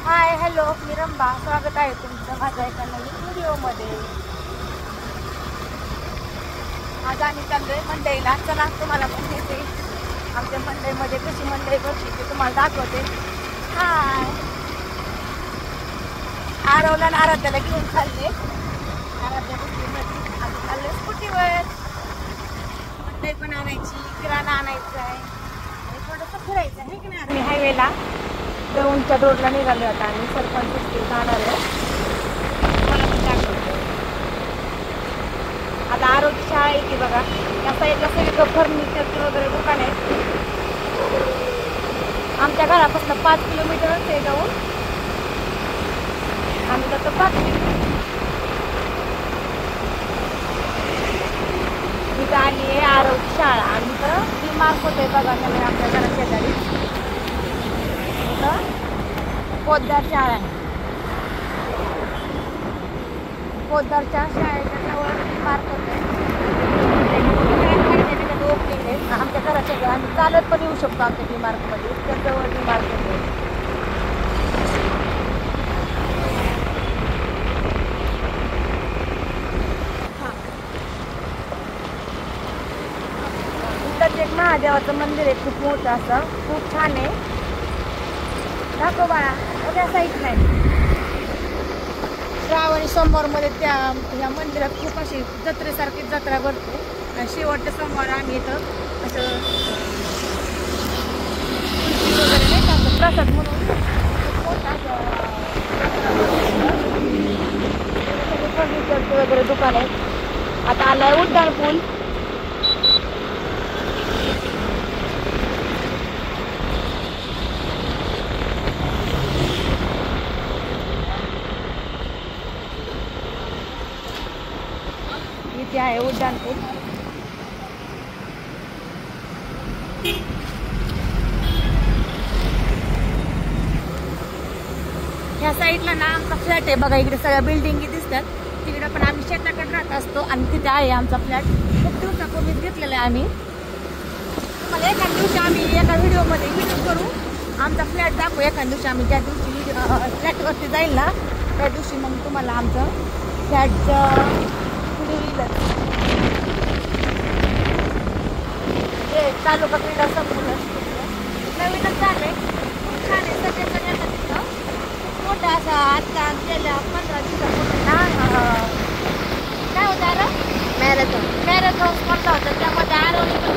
Hi hello मी रंबा, स्वागत आहे तुमचं माझ्या एका नवीन व्हिडिओमध्ये. आज आम्ही चाललोय मंडईला. चला तुम्हाला पण येते आमच्या मंडईमध्ये कशी मंडई भरती ते तुम्हाला दाखवते. हाय, आरवला आणि आराध्याला घेऊन चालले. आराध्या बसलीमध्ये आम्ही चाललोय स्कूटीवर. मंडई पण आणायची, किराणा आणायचा आहे आणि थोडंसं फिरायचं आहे की नाही. आम्ही हायवेला दौंडच्या रोडला निघालो आता. आम्ही सरपंच जाणार आहे. मला पण दाखवतो. आता आरोग्य शाळा येते बघा. या साईडला सगळं फर्निचरचे वगैरे दुकान आहे. आमच्या घरापासून 5 किलोमीटरच आहे जाऊन. आम्ही जातो 5 किलोमीटर. तिथं आली आहे आरोग्य शाळा आणि तर डिमार्क होते बघा नवीन आपल्या घरा शेजारी. इथं पोद्दार शाळा आहे. पोद्दारच्या शाळेच्या जवळ डिमार्क होते. ओपनिंग आहे आमच्या घराच्या. आम्ही चालत पण येऊ शकतो आमच्या डिमार्कमध्ये. त्याजवळ डिमार्क होते. इथं एक महादेवाचं मंदिर आहे, खूप मोठं असं, खूप छान आहे. दाखव बाळा, त्या साईड नाही. श्रावणी सोमवारमध्ये ह्या मंदिरात खूप अशी जत्रेसारखी जत्रा भरते. आणि शेवटच्या सोमवार आम्ही इथं असं वगैरे नाही का प्रसाद म्हणून फर्निचरचे वगैरे दुकान आहेत. आता आलाय उड्डाण पूल. इथे आहे उड्डाण पूल. ह्या साईडला ना आमचा फ्लॅट आहे बघा. इकडे सगळ्या बिल्डिंगी दिसतात. तिकडे पण आम्ही शेताकडे राहत असतो आणि तिथे आहे आमचा फ्लॅट. खूप दिवसापूर्वीच घेतलेला आहे आम्ही. तुम्हाला एका दिवशी आम्ही एका व्हिडिओमध्ये व्हिडिओ करू, आमचा फ्लॅट दाखवू. एका दिवशी आम्ही ज्या दिवशी फ्लॅटवरती जाईल ना त्या दिवशी मग तुम्हाला आमचं फ्लॅटचं व्हिडिओ येईल. हे तालुका क्रीडा संकुल नवीनच झालंय. खूप छान आहे. सगळ्याचं येतात तिथं. खूप मोठा असा आत्ता गेल्या 15 दिवसापूर्वी ना काय होतं आरव? मॅरेथॉन स्पर्धा होता. त्यामध्ये आरवने पण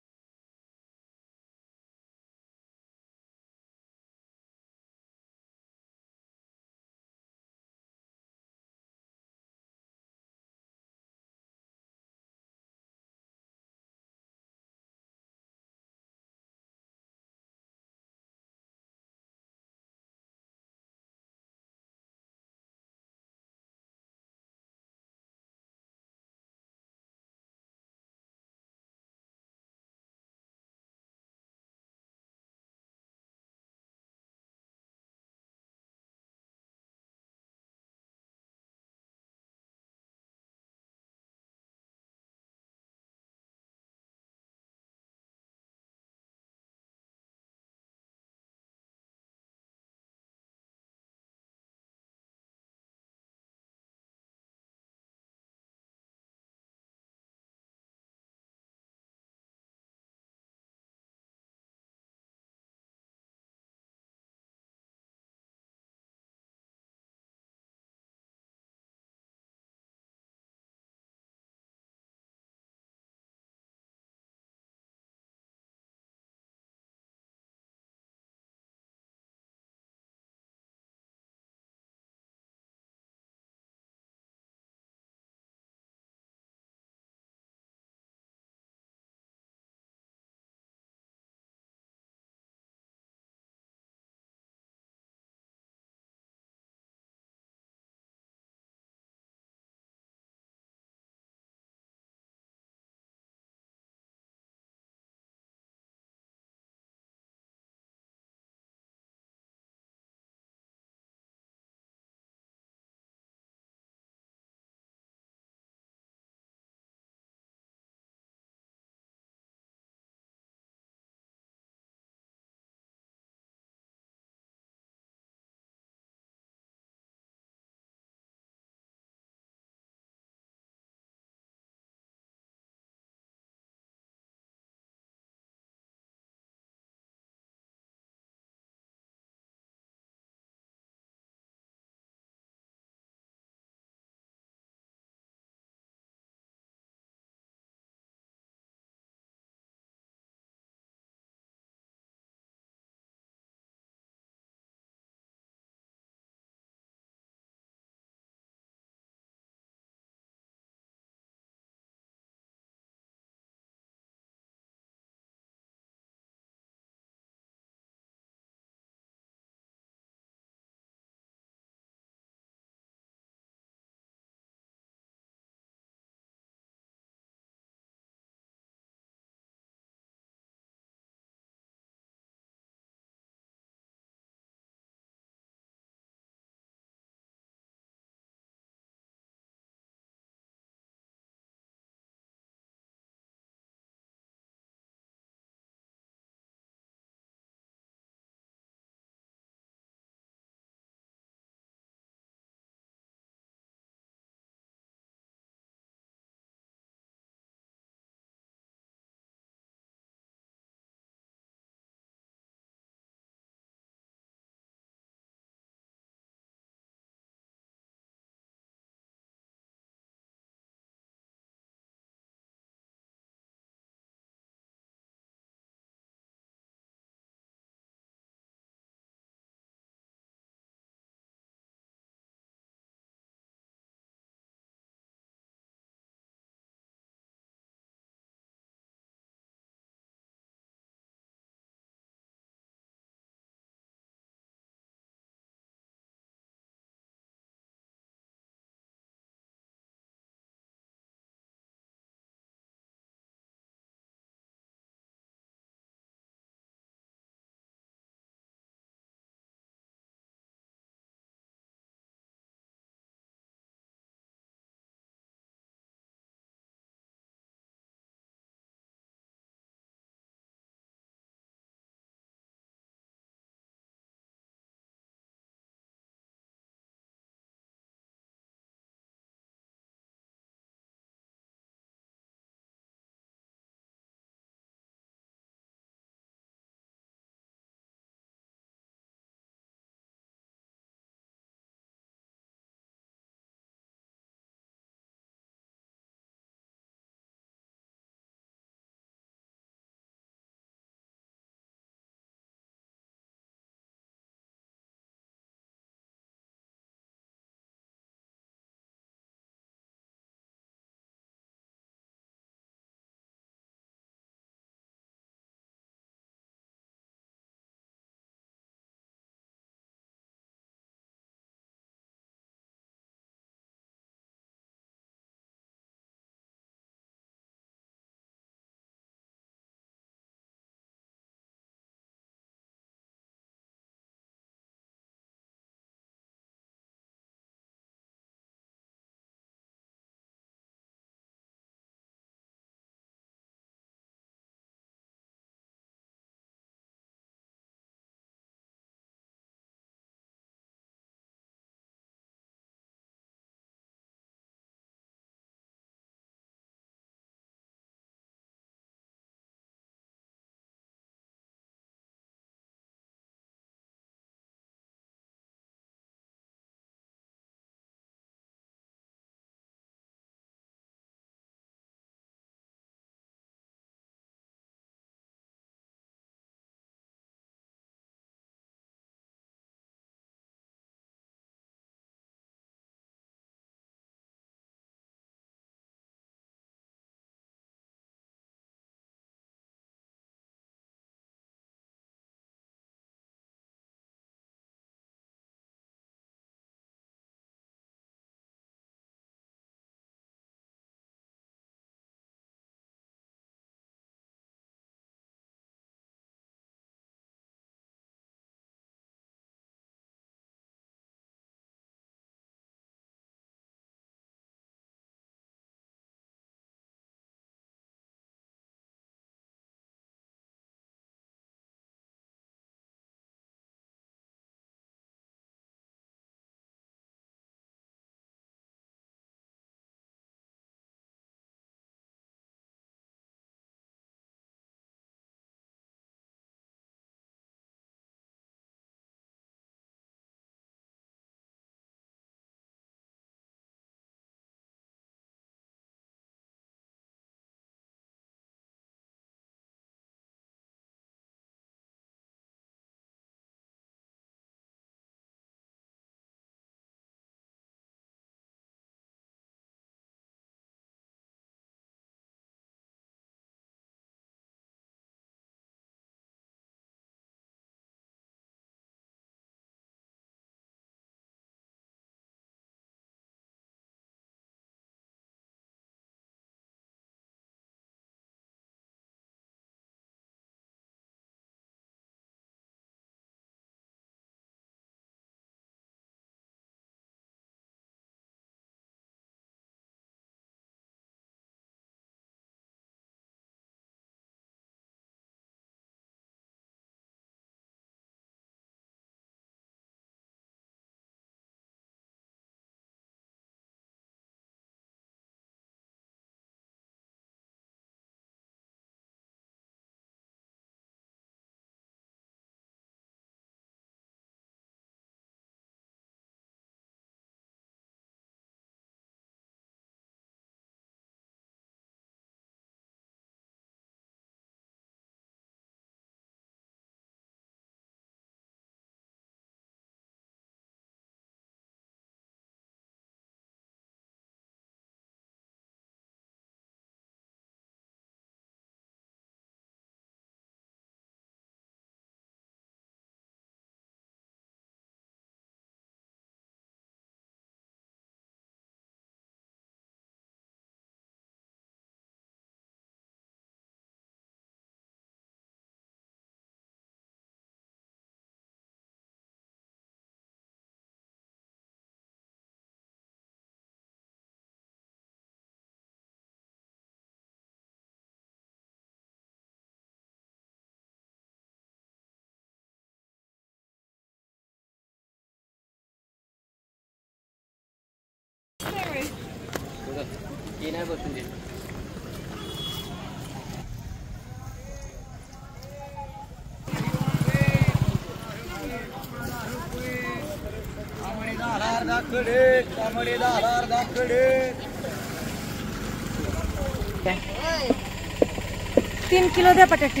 तीन किलो द्या बटाटे.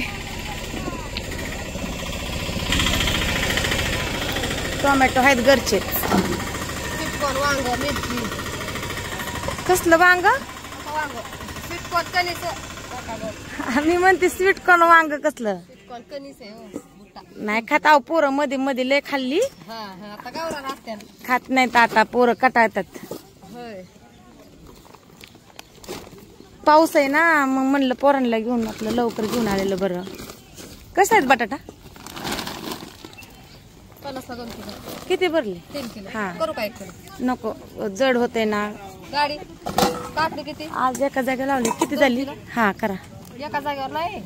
टोमॅटो आहेत घरचे. वांग मिरची. कसलं वांग? स्वीटकॉर्न कणीस. मी म्हणते स्वीटकॉर्न वांग कसलं? स्वीटकॉर्न कणीस आहे. नाही खात आहो पोरं, मध्ये मध्ये लय खाल्ली. आता गावरान असत्या. खात नाहीत आता पोरं, कटाळतात. पाऊस आहे ना, मग म्हणलं पोरांना घेऊन आपलं लवकर घेऊन आलेलं बरं. कसं आहेत बटाटा? 2 किलो. किती भरले? 3 किलो. हा. करू काय? नको, जड होते ना गाडी. काकडी किती? आज एका जागेवर लावली. किती झाली? हा करा. एका जागेवर नाही.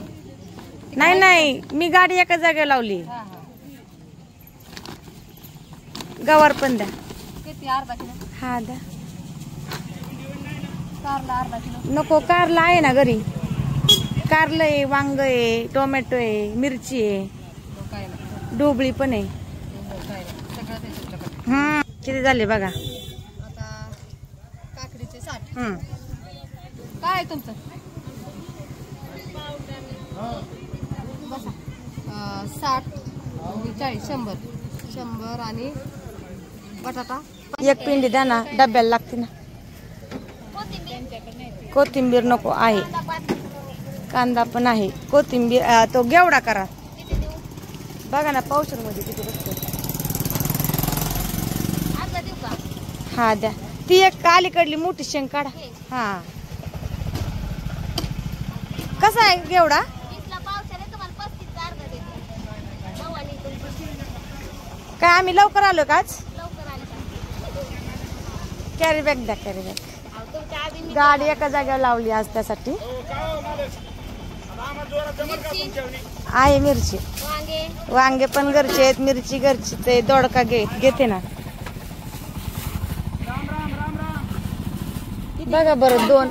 नाही नाही, मी गाडी एका जागेवर लावली. गवार पण द्या. किती? अर्धा किलो. हा द्या. कारला अर्धा किलो. नको, कारला आहे ना घरी. कारलं आहे, वांग आहे, टोमॅटो आहे, मिरची आहे, ढोबळी पण आहे. किती झाले बघा. आता काकडीचे 60. काय आहे तुमचं? 60 40 100 आणि बटाटा. एक पिंडी द्या ना, डब्याला लागते ना. कोथिंबीर नको आहे, कांदा पण आहे. कोथिंबीर तो घेवडा करा. बघा ना पावशर मध्ये किती बसतो. हा द्या. ती एक अलीकडली मोठी शेंग काढा. हा कसा आहे घेवडा? काय आम्ही लवकर आलो का आज? कॅरी बॅग द्या, कॅरी बॅग. गाडी एका जागेवर लावली आज त्यासाठी. आहे मिरची, वांगे पण घरचे आहेत, मिरची घरची. ते दोडका घेते ना. बघा बरं 2.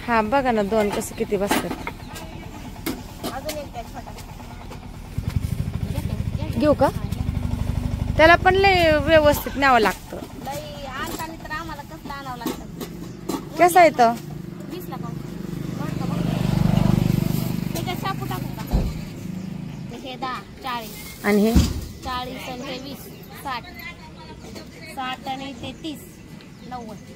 हा बघा ना 2 कसं किती बसतात. घेऊ का? त्याला पण लय व्यवस्थित न्यावं लागतं. कसं आहे तो? आणि हे 40 आणि हे 20 60 60 आणि ते 30 90.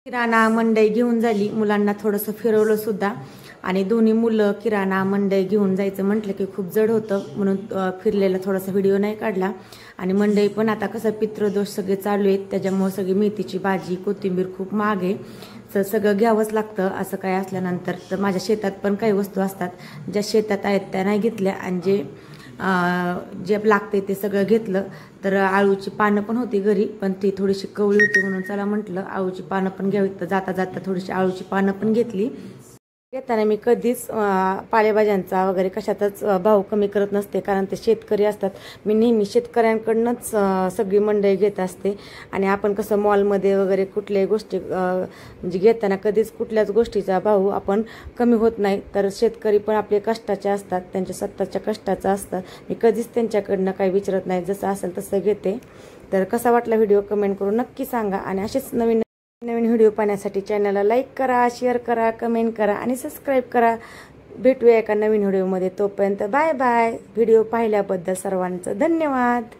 किराणा मंडई घेऊन झाली. मुलांना थोडंसं फिरवलं सुद्धा. आणि दोन्ही मुलं किराणा मंडई घेऊन जायचं म्हटलं की खूप जड होतं, म्हणून फिरलेला थोडासा व्हिडिओ नाही काढला. आणि मंडई पण आता कसं पितृदोष सगळे चालू आहेत, त्याच्यामुळे सगळी मेथीची भाजी, कोथिंबीर खूप महाग आहे. तर सगळं घ्यावंच लागतं असं काय असल्यानंतर. तर माझ्या शेतात पण काही वस्तू असतात, ज्या शेतात आहेत त्या नाही घेतल्या, आणि जे जे लागते ते सगळं घेतलं. तर आळूची पानं पण होती घरी, पण ती थोडीशी कवळी होती म्हणून चला म्हटलं आळूची पानं पण घ्यावी. तर जाता जाता थोडीशी आळूची पानं पण घेतली. घेताना मी कधीच पालेभाज्यांचा वगैरे कशातच भाव कमी करत नसते, कारण ते शेतकरी असतात. मी नेहमी शेतकऱ्यांकडूनच सगळी मंडई घेत असते. आणि आपण कसं मॉलमध्ये वगैरे कुठल्याही गोष्टी म्हणजे घेताना कधीच कुठल्याच गोष्टीचा भाव आपण कमी होत नाही. तर शेतकरी पण आपले कष्टाचे असतात, त्यांच्या स्वतःच्या कष्टाचं असतात. मी कधीच त्यांच्याकडनं काही विचारत नाही, जसं असेल तसं घेते. तर कसा वाटला व्हिडिओ कमेंट करून नक्की सांगा. आणि असेच नवीन व्हिडिओ पाहण्यासाठी चॅनलला लाईक करा, शेअर करा, कमेंट करा आणि सबस्क्राईब करा. भेटूया एका नवीन व्हिडिओमध्ये. तोपर्यंत बाय बाय. व्हिडिओ पाहिल्याबद्दल सर्वांचं धन्यवाद.